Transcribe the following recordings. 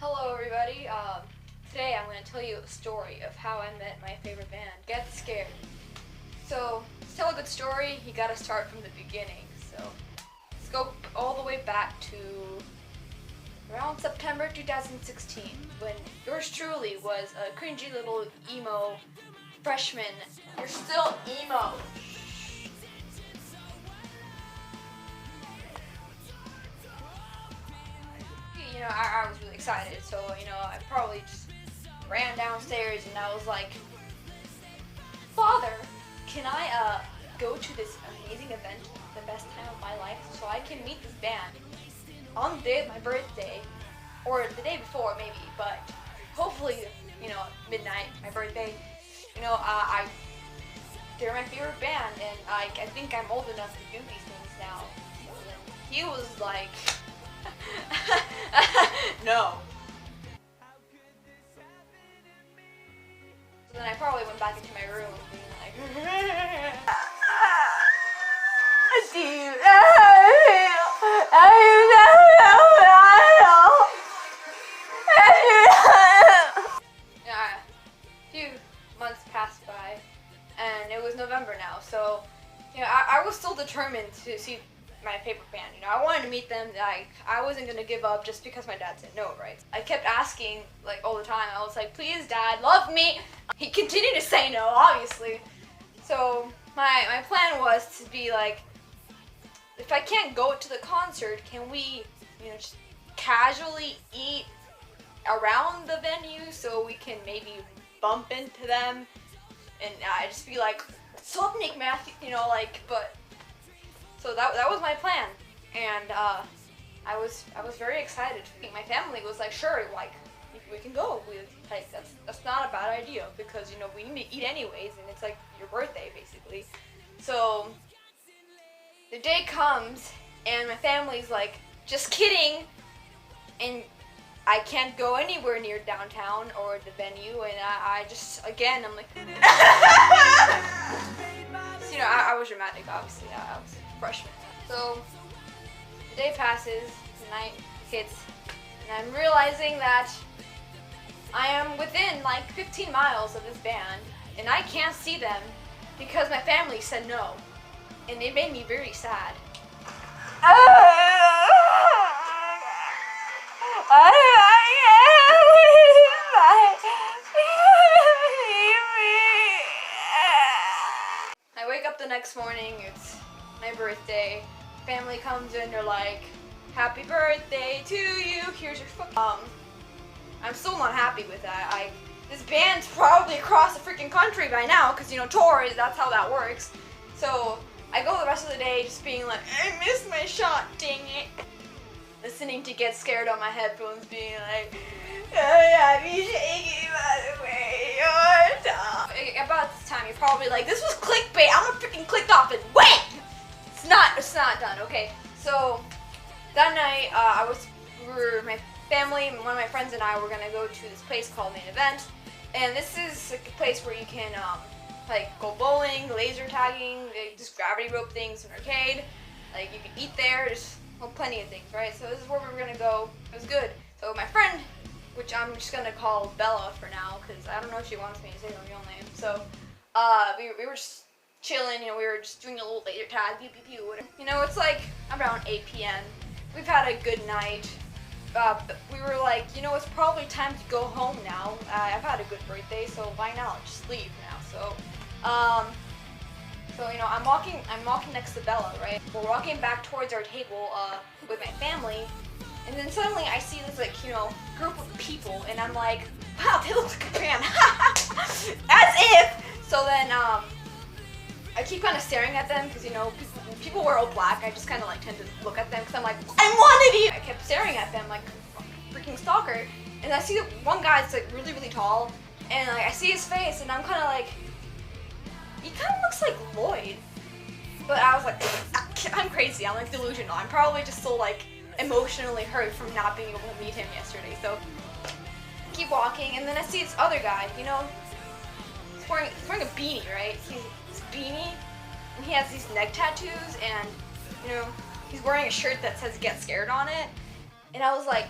Hello everybody, today I'm going to tell you a story of how I met my favorite band, Get Scared. So, to tell a good story, you gotta start from the beginning. So, let's go all the way back to around September 2016, when yours truly was a cringy little emo freshman. You're still emo. I was really excited, so, I probably just ran downstairs and I was like, Father, can I, go to this amazing event, the best time of my life, so I can meet this band on the day of my birthday, or the day before maybe, but hopefully, midnight, my birthday, they're my favorite band, and I think I'm old enough to do these things now. So then he was like, no. So then I probably went back into my room being like, yeah, a few months passed by, and it was November now, so, I was still determined to see my favorite band. I wanted to meet them. I wasn't gonna give up just because my dad said no, right? I kept asking, like, all the time. I was like, please, Dad, love me. He continued to say no, obviously. So my plan was to be like, if I can't go to the concert, can we, just casually eat around the venue so we can maybe bump into them, and just be like, sup, Nick Matthew, but. So that was my plan, and I was very excited. My family was like, sure, like we can go. That's not a bad idea because we need to eat anyways, and it's like your birthday basically. So the day comes, and my family's like, just kidding, and I can't go anywhere near downtown or the venue, and I just again I'm like, so, I was dramatic, obviously. I was freshman. So the day passes, the night hits, and I'm realizing that I am within like 15 miles of this band, and I can't see them because my family said no, and it made me very sad. I wake up the next morning, it's my birthday. Family comes in, they're like, happy birthday to you, here's your I'm still not happy with that. This band's probably across the freaking country by now, because tours, that's how that works. So I go the rest of the day just being like, I missed my shot, dang it. Listening to Get Scared on my headphones, being like, oh, be shaking by the way you're talking. About this time, you're probably like, this was clickbait. I'm gonna freaking click off and wait. It's not done. Okay, so that night, my family, one of my friends and I were gonna go to this place called Main Event, and this is a place where you can go bowling, laser tagging, just gravity rope things, an arcade. Like you can eat there. There's plenty of things, right? So this is where we were gonna go. It was good. So my friend, which I'm just gonna call Bella for now, because I don't know if she wants me to say her real name. So we were just chilling. We were just doing a little laser tag, pew pew pew. It's like around 8 p.m. We've had a good night. We were like, it's probably time to go home now. I've had a good birthday, so why not just leave now? So, I'm walking next to Bella, right? We're walking back towards our table, with my family, and then suddenly I see this, group of people, and I'm like, wow, they look like a band. As if! So then, I keep kind of staring at them, because, people wear all black. I just kind of tend to look at them because I'm like, I'm one of you! I kept staring at them like a freaking stalker, and I see that one guy that's really, really tall, and I see his face, and I'm kind of like, he kind of looks like Lloyd. But I was like, I'm crazy, I'm delusional. I'm probably just so emotionally hurt from not being able to meet him yesterday. So I keep walking, and then I see this other guy, he's wearing a beanie, right? He's beanie, and he has these neck tattoos, and he's wearing a shirt that says Get Scared on it, and I was like,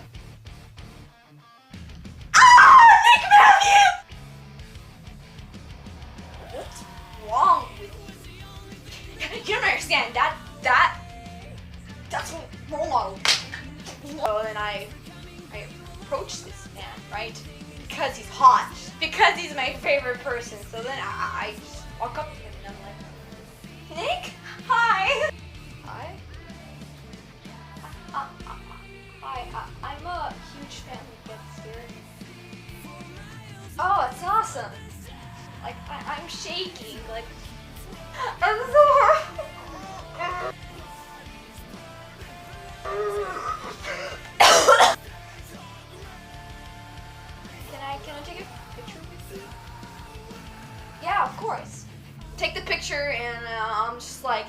I approach this man, right? Because he's hot. Because he's my favorite person. So then I just walk up to him and I'm like, Nick? Hi. Hi. Hi. I'm a huge fan of Get Scared. Oh, it's awesome. Like, I'm shaking. Like, I'm so hurt. Can I take a picture with you? Yeah, of course. Take the picture and I'm just like,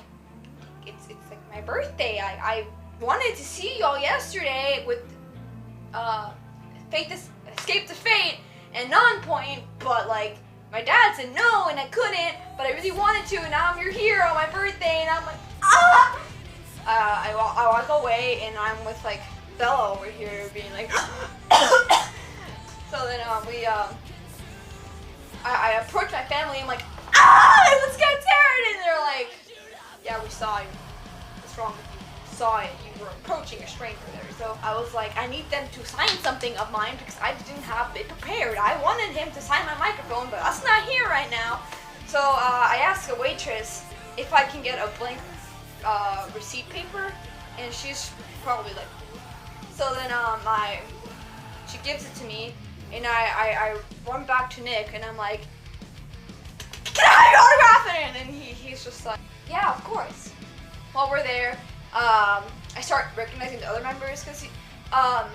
it's like my birthday. I wanted to see y'all yesterday with Escape to Fate and Nonpoint, but like my dad said no and I couldn't, but I really wanted to, and now I'm your hero on my birthday, and I'm like, ah! I walk away and I'm with like Bella over here being like, so then I approach my family and I'm like, ah, let's get Taryn, and they're like, yeah, we saw you. What's wrong with you? Saw it. You were approaching a stranger there. So I was like, I need them to sign something of mine because I didn't have it prepared. I wanted him to sign my microphone, but that's not here right now. So I asked a waitress if I can get a blank receipt paper, and she's probably like, so then she gives it to me, and I run back to Nick, and I'm like, can I have your autograph? And he's just like, yeah, of course. While we're there, I start recognizing the other members because I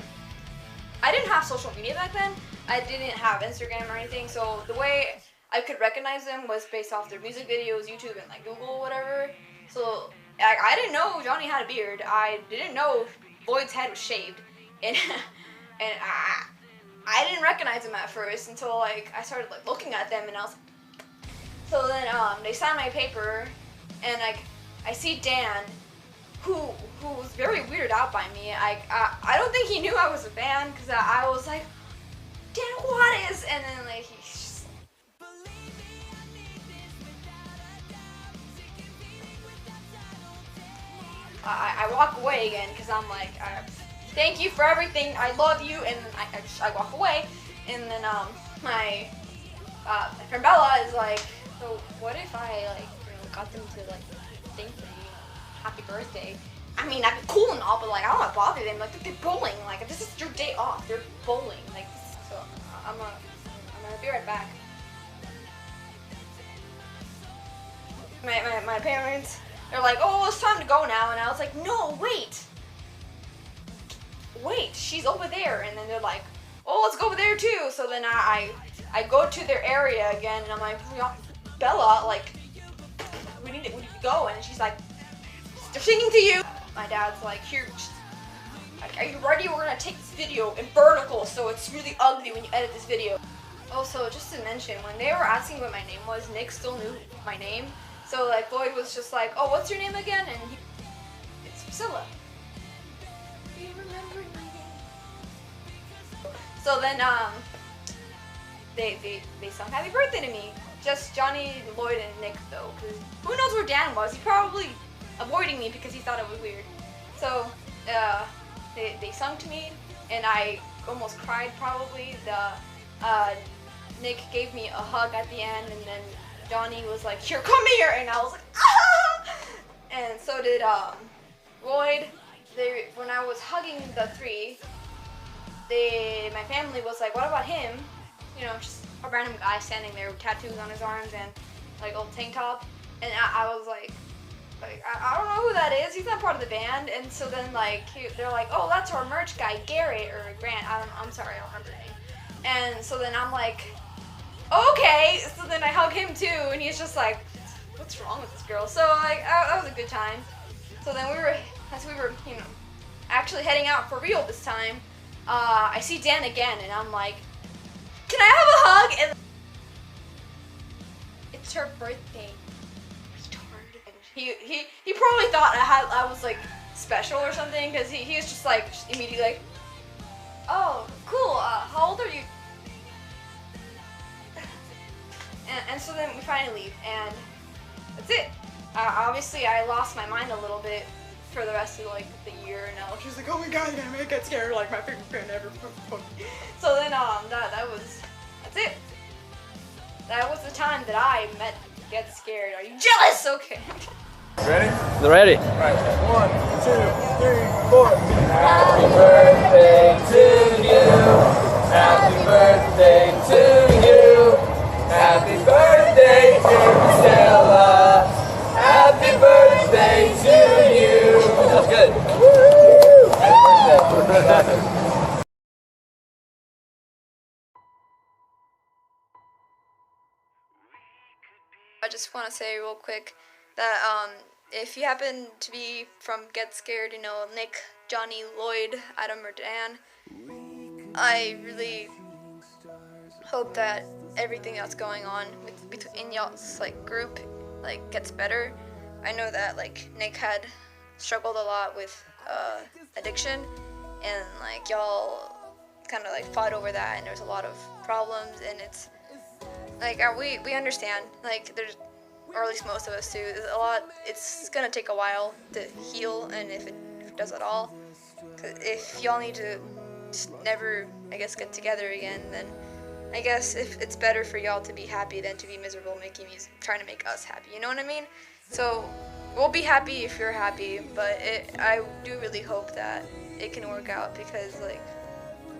didn't have social media back then. I didn't have Instagram or anything, so the way I could recognize them was based off their music videos, YouTube, and like Google or whatever. So I didn't know Johnny had a beard. I didn't know Lloyd's head was shaved, and I didn't recognize him at first until like I started like looking at them, and I was like, so then they signed my paper, and like I see Dan, who was very weirded out by me. I don't think he knew I was a fan because I was like, Dan Juarez, and then like he's just I walk away again because I'm like, thank you for everything, I love you, and then I walk away, and then my friend Bella is like, so what if I like got them to like think for you, happy birthday? I mean, that'd be cool and all, but like I don't want to bother them. Like they're bowling. Like this is your day off. They're bowling. Like so, I'm gonna be right back. My parents, they're like, oh, it's time to go now, and I was like, no, wait, she's over there, and then they're like, oh, let's go over there too. So then I go to their area again, and I'm like, Bella, like, we need to go, and she's like, they're singing to you. My dad's like, here, are you ready? We're gonna take this video in vertical, so it's really ugly when you edit this video. Also, just to mention, when they were asking what my name was, Nick still knew my name. So like, Lloyd was just like, oh, what's your name again? And it's Priscilla. Do you remember my name? So then, they sung happy birthday to me. Just Johnny, Lloyd, and Nick though, because who knows where Dan was? He probably avoiding me because he thought it was weird. So they sung to me, and I almost cried probably. Nick gave me a hug at the end, and then Johnny was like, here, come here, and I was like, ah! And so did Lloyd. When I was hugging the three, my family was like, what about him? You know, just a random guy standing there with tattoos on his arms and like old tank top, and I was like I don't know who that is. He's not part of the band. And so then like they're like, oh, that's our merch guy, Garrett or Grant. I'm sorry, I don't remember the name. And so then I'm like, okay. So then I hug him too, and he's just like, what's wrong with this girl? So like that was a good time. So then as we were actually heading out for real this time, I see Dan again, and I'm like, can I have a hug? And it's her birthday. He probably thought I was like special or something, because he was just like immediately like, oh, cool, how old are you? And so then we finally leave, and that's it. Obviously I lost my mind a little bit for the rest of like the year, and now she's like, oh my god, I get scared like my favorite friend ever. time that I met Get Scared. Are you jealous? Okay. Ready? Ready? Alright, 1, 2, 3, 4. Happy birthday to you. Happy birthday to you. Happy birthday, dear Stella. Happy birthday to you. That's good. Happy birthday. I just want to say real quick that if you happen to be from Get Scared, you know, Nick, Johnny, Lloyd, Adam, or Dan, I really hope that everything that's going on in y'all's like group like gets better. I know that like Nick had struggled a lot with addiction, and like y'all kind of like fought over that, and there's a lot of problems, and it's like we understand, like there's, or at least most of us do, there's a lot. It's gonna take a while to heal, and if it does at all, 'cause if y'all need to just never, I guess, get together again, then I guess if it's better for y'all to be happy than to be miserable making music, trying to make us happy, you know what I mean? So we'll be happy if you're happy, but I do really hope that it can work out, because like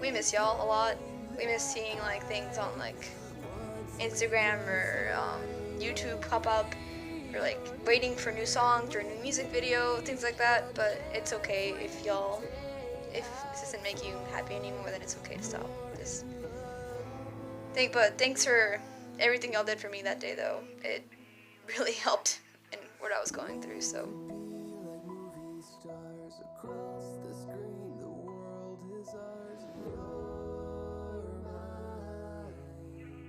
we miss y'all a lot. We miss seeing like things on like Instagram or YouTube pop up, or like waiting for new songs or a new music video, things like that. But it's okay if this doesn't make you happy anymore, then it's okay to stop this thing. But thanks for everything y'all did for me that day, though. It really helped in what I was going through. So.